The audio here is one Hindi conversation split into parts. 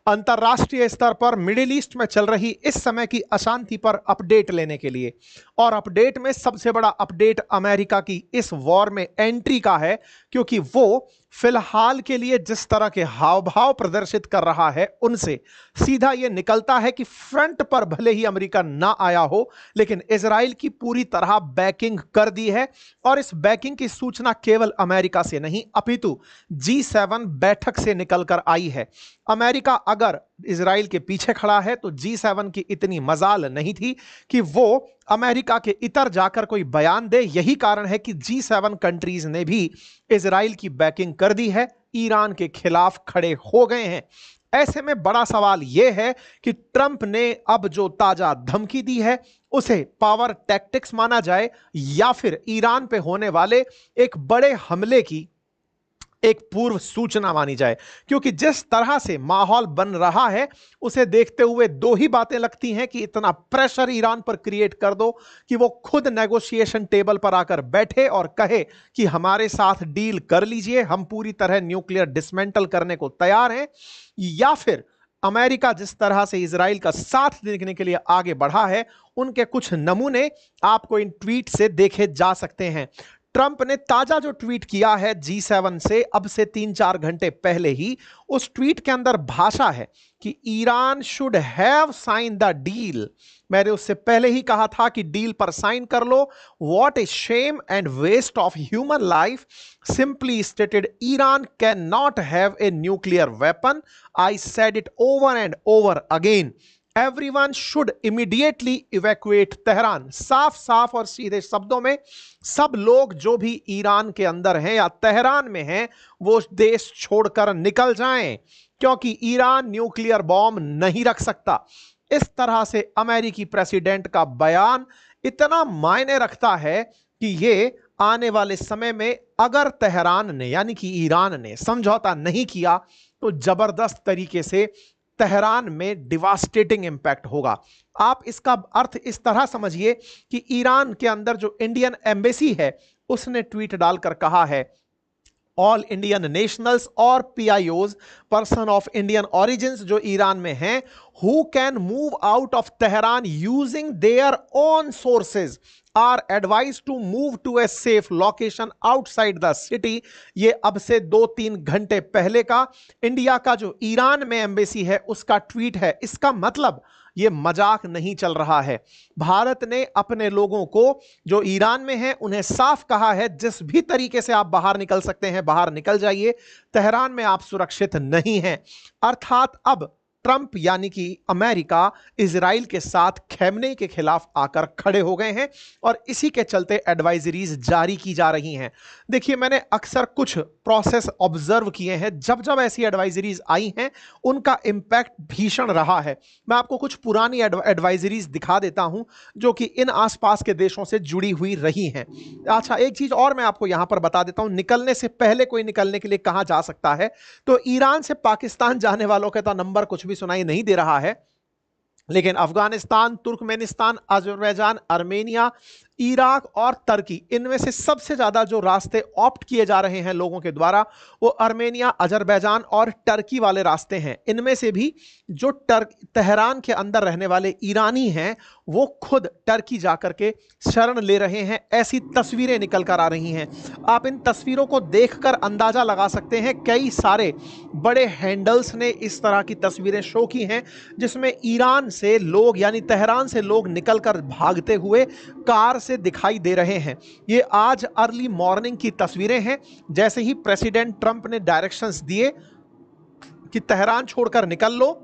अंतरराष्ट्रीय स्तर पर मिडिल ईस्ट में चल रही इस समय की अशांति पर अपडेट लेने के लिए। और अपडेट में सबसे बड़ा अपडेट अमेरिका की इस वॉर में एंट्री का है, क्योंकि वो फिलहाल के लिए जिस तरह के हाव भाव प्रदर्शित कर रहा है उनसे सीधा यह निकलता है कि फ्रंट पर भले ही अमेरिका ना आया हो, लेकिन इजराइल की पूरी तरह बैकिंग कर दी है। और इस बैकिंग की सूचना केवल अमेरिका से नहीं अपितु G7 बैठक से निकलकर आई है। अमेरिका अगर इजराइल के पीछे खड़ा है तो G7 की इतनी मजाल नहीं थी कि वो अमेरिका के इतर जाकर कोई बयान दे। यही कारण है कि G7 कंट्रीज ने भी इजराइल की बैकिंग कर दी है, ईरान के खिलाफ खड़े हो गए हैं। ऐसे में बड़ा सवाल यह है कि ट्रंप ने अब जो ताजा धमकी दी है उसे पावर टैक्टिक्स माना जाए या फिर ईरान पे होने वाले एक बड़े हमले की एक पूर्व सूचना मानी जाए। क्योंकि जिस तरह से माहौल बन रहा है उसे देखते हुए दो ही बातें लगती हैं कि इतना प्रेशर ईरान पर क्रिएट कर दो कि वो खुद नेगोशिएशन टेबल पर आकर बैठे और कहे कि हमारे साथ डील कर लीजिए, हम पूरी तरह न्यूक्लियर डिसमेंटल करने को तैयार हैं। या फिर अमेरिका जिस तरह से इजराइल का साथ देने के लिए आगे बढ़ा है उनके कुछ नमूने आपको इन ट्वीट से देखे जा सकते हैं। ट्रंप ने ताजा जो ट्वीट किया है G7 से अब से 3-4 घंटे पहले ही, उस ट्वीट के अंदर भाषा है कि Iran should have sign the deal. मैंने उससे पहले ही कहा था कि डील पर साइन कर लो। What a shame and waste of human life. Simply stated, Iran can not have a nuclear weapon. I said it over and over again. Everyone should immediately evacuate Tehran. साफ साफ और सीधे शब्दों में सब लोग जो भी ईरान के अंदर हैं या तेहरान में हैं वो देश छोड़कर निकल जाएं, क्योंकि ईरान न्यूक्लियर बॉम्ब नहीं रख सकता। इस तरह से अमेरिकी प्रेसिडेंट का बयान इतना मायने रखता है कि ये आने वाले समय में अगर तेहरान ने यानी कि ईरान ने समझौता नहीं किया तो जबरदस्त तरीके से तेहरान में डिवास्टेटिंग इंपैक्ट होगा। आप इसका अर्थ इस तरह समझिए कि ईरान के अंदर जो इंडियन एम्बेसी है उसने ट्वीट डालकर कहा है, ऑल इंडियन नेशनल्स और PIOs, person of Indian origins जो ईरान में हैं, who can move out of Tehran using their own sources are advise to move to a safe location outside the city. ये अब से 2-3 घंटे पहले का इंडिया का जो ईरान में एम्बेसी है उसका ट्वीट है। इसका मतलब ये मजाक नहीं चल रहा है। भारत ने अपने लोगों को जो ईरान में हैं उन्हें साफ कहा है, जिस भी तरीके से आप बाहर निकल सकते हैं बाहर निकल जाइए, तेहरान में आप सुरक्षित नहीं हैं। अर्थात अब ट्रंप यानी कि अमेरिका इजराइल के साथ खैमने के खिलाफ आकर खड़े हो गए हैं और इसी के चलते एडवाइजरीज जारी की जा रही हैं। देखिए, मैंने अक्सर कुछ प्रोसेस ऑब्जर्व किए हैं, जब जब ऐसी एडवाइजरीज आई हैं उनका इंपैक्ट भीषण रहा है। मैं आपको कुछ पुरानी एडवाइजरीज दिखा देता हूं जो कि इन आसपास के देशों से जुड़ी हुई रही हैं। अच्छा, एक चीज और मैं आपको यहां पर बता देता हूं, निकलने से पहले कोई निकलने के लिए कहां जा सकता है। तो ईरान से पाकिस्तान जाने वालों का तो नंबर कुछ भी सुनाई नहीं दे रहा है, लेकिन Afghanistan, Turkmenistan, Azerbaijan, Armenia, Iraq और तुर्की, इनमें से सबसे ज्यादा जो रास्ते ऑप्ट किए जा रहे हैं लोगों के द्वारा वो आर्मेनिया, अजरबैजान और तुर्की वाले रास्ते हैं। इनमें से भी जो तेहरान के अंदर रहने वाले ईरानी हैं वो खुद तुर्की जाकर के शरण ले रहे हैं। ऐसी तस्वीरें निकल कर आ रही हैं। आप इन तस्वीरों को देखकर अंदाजा लगा सकते हैं, कई सारे बड़े हैंडल्स ने इस तरह की तस्वीरें शो की हैं जिसमें ईरान से लोग यानी तेहरान से लोग निकलकर भागते हुए कार से दिखाई दे रहे हैं। ये आज अर्ली मॉर्निंग की तस्वीरें हैं। जैसे ही प्रेसिडेंट ट्रंप ने डायरेक्शंस दिए कि तेहरान छोड़कर निकल लो,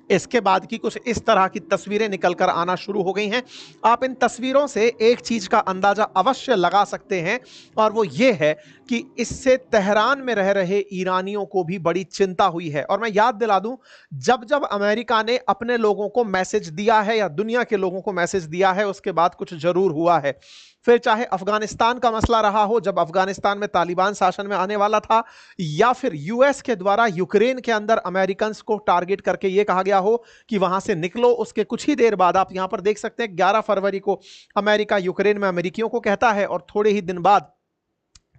इसके बाद की कुछ इस तरह की तस्वीरें निकलकर आना शुरू हो गई हैं। आप इन तस्वीरों से एक चीज का अंदाजा अवश्य लगा सकते हैं और वो ये है कि इससे तेहरान में रह रहे ईरानियों को भी बड़ी चिंता हुई है। और मैं याद दिला दूं, जब जब अमेरिका ने अपने लोगों को मैसेज दिया है या दुनिया के लोगों को मैसेज दिया है उसके बाद कुछ जरूर हुआ है। फिर चाहे अफगानिस्तान का मसला रहा हो, जब अफगानिस्तान में तालिबान शासन में आने वाला था, या फिर यूएस के द्वारा यूक्रेन के अंदर अमेरिकन को टारगेट करके यह कहा गया हो कि वहां से निकलो। उसके कुछ ही देर बाद आप यहां पर देख सकते हैं 11 फरवरी को अमेरिका यूक्रेन में अमेरिकियों को कहता है और थोड़े ही दिन बाद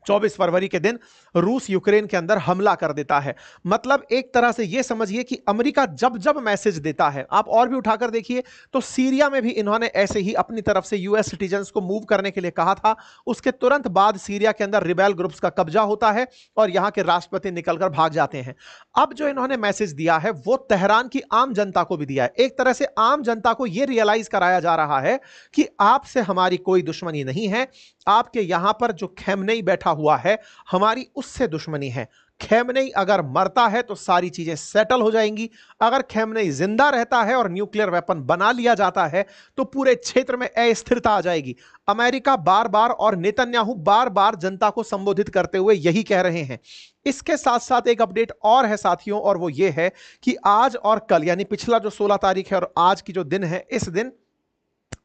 24 फरवरी के दिन रूस यूक्रेन के अंदर हमला कर देता है। मतलब एक तरह से यह समझिए कि अमेरिका जब जब मैसेज देता है, आप और भी उठाकर देखिए, तो सीरिया में भी इन्होंने ऐसे ही अपनी तरफ से यूएस सिटीजन्स को मूव करने के लिए कहा था। उसके तुरंत बाद सीरिया के अंदर रिबेल ग्रुप्स का कब्जा होता है और यहां के राष्ट्रपति निकलकर भाग जाते हैं। अब जो इन्होंने मैसेज दिया है वो तेहरान की आम जनता को भी दिया है। एक तरह से आम जनता को यह रियलाइज कराया जा रहा है कि आपसे हमारी कोई दुश्मनी नहीं है, आपके यहां पर जो खैमनेई बैठा हुआ है हमारी उससे दुश्मनी है। खैमनेई अगर मरता है तो सारी चीजें सेटल हो जाएंगी, अगर खैमनेई जिंदा रहता है और न्यूक्लियर वेपन बना लिया जाता है तो पूरे क्षेत्र में अस्थिरता आ जाएगी। अमेरिका बार बार और नेतन्याहू बार बार जनता को संबोधित करते हुए यही कह रहे हैं। इसके साथ साथ एक अपडेट और है साथियों, और वो ये है कि आज और कल, यानी पिछला जो 16 तारीख है और आज की जो दिन है, इस दिन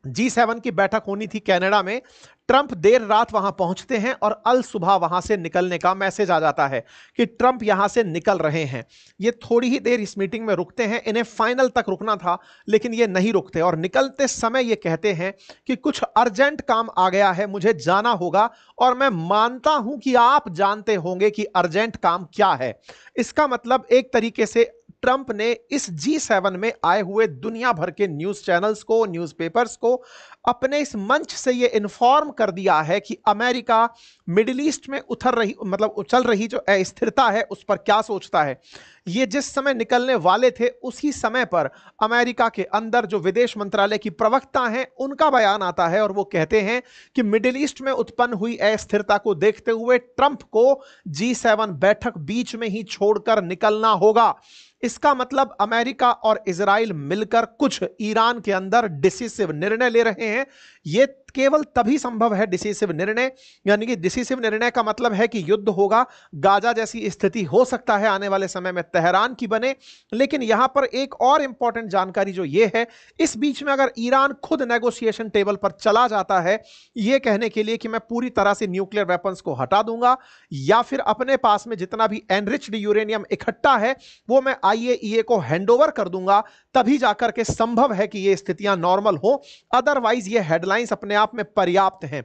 G7 की बैठक होनी थी कनाडा में। ट्रंप देर रात वहां पहुंचते हैं और अल सुबह वहां से निकलने का मैसेज आ जाता है कि ट्रंप यहां से निकल रहे हैं। ये थोड़ी ही देर इस मीटिंग में रुकते हैं, इन्हें फाइनल तक रुकना था लेकिन ये नहीं रुकते और निकलते समय ये कहते हैं कि कुछ अर्जेंट काम आ गया है, मुझे जाना होगा और मैं मानता हूं कि आप जानते होंगे कि अर्जेंट काम क्या है। इसका मतलब एक तरीके से ट्रंप ने इस G7 में आए हुए दुनिया भर के न्यूज चैनल्स को, न्यूज़पेपर्स को अपने इस मंच से यह इन्फॉर्म कर दिया है कि अमेरिका मिडिल ईस्ट में चल रही जो अस्थिरता है उस पर क्या सोचता है। ये जिस समय निकलने वाले थे उसी समय पर अमेरिका के अंदर जो विदेश मंत्रालय की प्रवक्ता हैं उनका बयान आता है और वो कहते हैं कि मिडिल ईस्ट में उत्पन्न हुई अस्थिरता को देखते हुए ट्रंप को G7 बैठक बीच में ही छोड़कर निकलना होगा। इसका मतलब अमेरिका और इजराइल मिलकर कुछ ईरान के अंदर डिसिसिव निर्णय ले रहे हैं। यह केवल तभी संभव है डिसिसिव निर्णय, यानी कि डिसिसिव निर्णय का मतलब है कि युद्ध होगा, गाजा जैसी स्थिति हो सकता है आने वाले समय में तेहरान की बने। लेकिन यहां पर एक और इंपॉर्टेंट जानकारी जो यह है, इस बीच में अगर ईरान खुद नेगोशिएशन टेबल पर चला जाता है यह कहने के लिए कि मैं पूरी तरह से न्यूक्लियर वेपन्स को हटा दूंगा या फिर अपने पास में जितना भी एनरिच्ड यूरेनियम इकट्ठा है वो मैं IAEA को हैंडओवर कर दूंगा, तभी जाकर के संभव है कि ये स्थितियां नॉर्मल हो। अदरवाइज ये हेडलाइंस अपने आप में पर्याप्त हैं।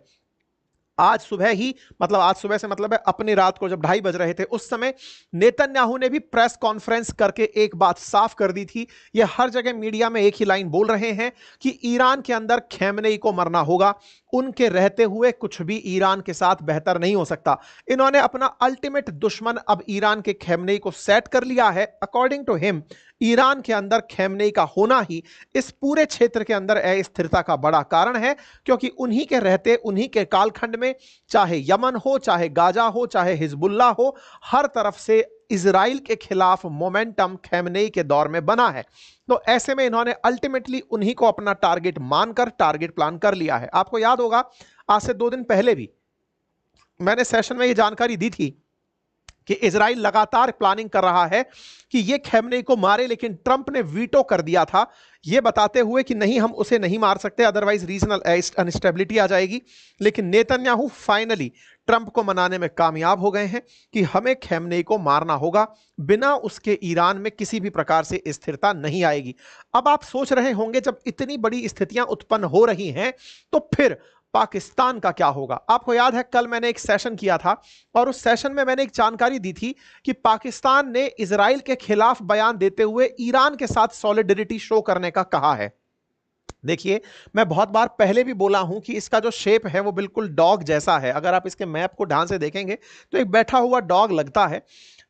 आज सुबह ही, मतलब आज सुबह से मतलब है अपनी रात को जब 2:30 बज रहे थे उस समय नेतन्याहू ने भी प्रेस कॉन्फ्रेंस करके एक बात साफ कर दी थी। ये हर जगह मीडिया में एक ही लाइन बोल रहे हैं कि ईरान के अंदर खैमनेई को मरना होगा, उनके रहते हुए कुछ भी ईरान के साथ बेहतर नहीं हो सकता। इन्होंने अपना अल्टीमेट दुश्मन अब ईरान के खैमनेई को सेट कर लिया है। अकॉर्डिंग टू हिम ईरान के अंदर खैमनेई का होना ही इस पूरे क्षेत्र के अंदर अस्थिरता का बड़ा कारण है, क्योंकि उन्हीं के रहते, उन्हीं के कालखंड में चाहे यमन हो, चाहे गाजा हो, चाहे हिजबुल्लाह हो, हर तरफ से इजराइल के खिलाफ मोमेंटम खैमनेई के दौर में बना है। तो ऐसे में इन्होंने अल्टीमेटली उन्हीं को अपना टारगेट मानकर टारगेट प्लान कर लिया है। आपको याद होगा आज से 2 दिन पहले भी मैंने सेशन में यह जानकारी दी थी कि इजराइल लगातार प्लानिंग कर रहा है कि यह खैमनेई को मारे, लेकिन ट्रंप ने वीटो कर दिया था यह बताते हुए कि नहीं, हम उसे नहीं मार सकते, अदरवाइज रीजनल अनस्टेबिलिटी आ जाएगी। लेकिन नेतन्याहू फाइनली ट्रंप को मनाने में कामयाब हो गए हैं कि हमें खैमनेई को मारना होगा, बिना उसके ईरान में किसी भी प्रकार से स्थिरता नहीं आएगी। अब आप सोच रहे होंगे जब इतनी बड़ी स्थितियां उत्पन्न हो रही हैं तो फिर पाकिस्तान का क्या होगा। आपको याद है कल मैंने एक सेशन किया था और उस सेशन में मैंने एक जानकारी दी थी कि पाकिस्तान ने इजराइल के खिलाफ बयान देते हुए ईरान के साथ सॉलिडरिटी शो करने का कहा है। देखिए, मैं बहुत बार पहले भी बोला हूं कि इसका जो शेप है वो बिल्कुल डॉग जैसा है। अगर आप इसके मैप को ध्यान से देखेंगे तो एक बैठा हुआ डॉग लगता है।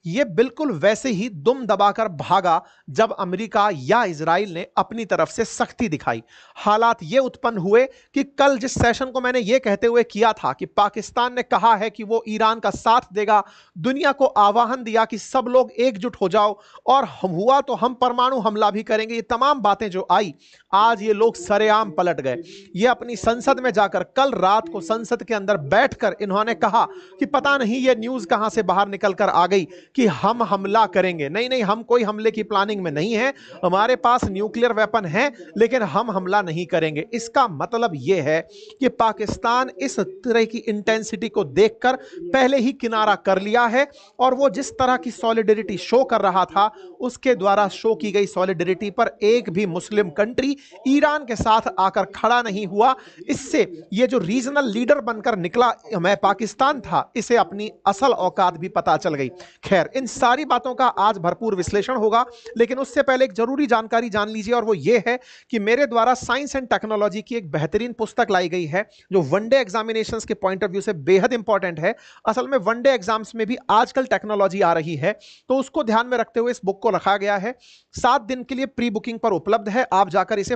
ये बिल्कुल वैसे ही दुम दबाकर भागा जब अमेरिका या इजराइल ने अपनी तरफ से सख्ती दिखाई। हालात ये उत्पन्न हुए कि कल जिस सेशन को मैंने ये कहते हुए किया था कि पाकिस्तान ने कहा है कि वो ईरान का साथ देगा, दुनिया को आह्वान दिया कि सब लोग एकजुट हो जाओ और हम हुआ तो हम परमाणु हमला भी करेंगे, ये तमाम बातें जो आई, आज ये लोग सरेआम पलट गए। ये अपनी संसद में जाकर कल रात को संसद के अंदर बैठकर इन्होंने कहा कि पता नहीं ये न्यूज कहां से बाहर निकल कर आ गई कि हम हमला करेंगे। नहीं नहीं, हम कोई हमले की प्लानिंग में नहीं है, हमारे पास न्यूक्लियर वेपन है, लेकिन हम हमला नहीं करेंगे। इसका मतलब यह है कि पाकिस्तान इस तरह की इंटेंसिटी को देखकर पहले ही किनारा कर लिया है, और वो जिस तरह की सॉलिडरिटी शो कर रहा था, उसके द्वारा शो की गई सॉलिडरिटी पर एक भी मुस्लिम कंट्री ईरान के साथ आकर खड़ा नहीं हुआ। इससे ये जो रीजनल लीडर बनकर निकला मैं पाकिस्तान था, इसे अपनी असल औकात भी पता चल गई। खैर, इन सारी बातों का आज भरपूर विश्लेषण होगा, लेकिन उससे पहले एक जरूरी जानकारी जान लीजिए, और वो ये है कि मेरे द्वारा साइंस एंड टेक्नोलॉजी की एक बेहतरीन पुस्तक लाई गई है, जो वनडे एग्जामिनेशंस के पॉइंट ऑफ व्यू से बेहद इंपॉर्टेंट है। असल में वनडे एग्जाम्स में भी आजकल टेक्नोलॉजी आ रही है, तो उसको ध्यान में रखते हुए इस बुक को रखा गया है। 7 दिन के लिए प्री बुकिंग पर उपलब्ध है, आप जाकर इसे